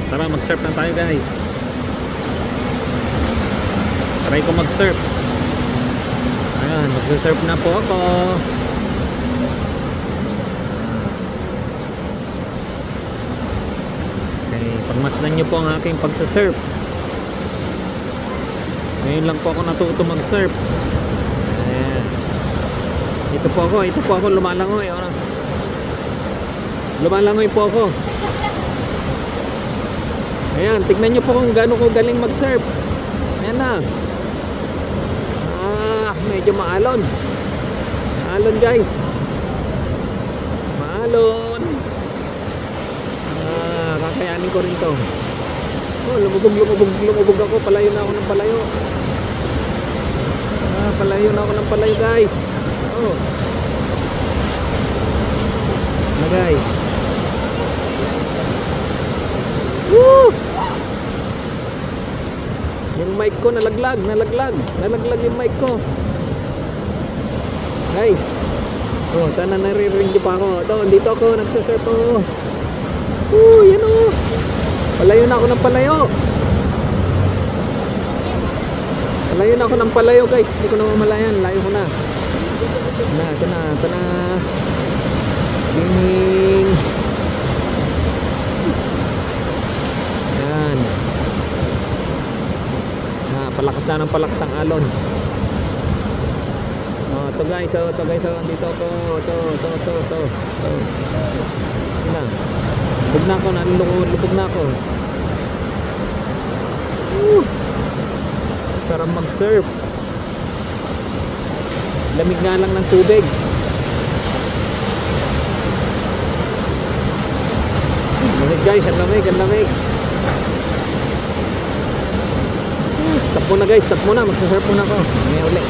Tara, mag-surf na tayo guys. Try ko mag-surf. Ayan, mag-surf na po ako. Okay, pagmasdan nyo po ang aking pag-surf. Ngayon lang po ako natuto mag-surf. Ayan. Ito po ako lumalangoy. Lumalangoy po ako. Ayan, tignan nyo po kung gaano ko galing mag-surf. Ayan na. Medyo maalon. Maalon guys. Maalon. Kakayanin ko rin to. Lumubog ako. Palayo na ako ng palayo. Palayo na ako ng palayo guys. Na guys. Woo! Yung mic ko nalaglag yung mic ko guys. Sana naririnig pa ako. Dito ako nagsasurf ako. Yan palayo na ako ng palayo. Palayo na ako ng palayo guys. Hindi ko na mamalayan. Layo ko na. Ito na. Ding. Yan. Palakas na ng palakas ang alon. Ito guys, dito ako. Ito. Lubog na ako, lubog na ako. Sarap mag-surf. Lamig nga lang ng tubig. Lamig guys, ang lamig. Tap mo na guys, magsasurf muna ako. May uli.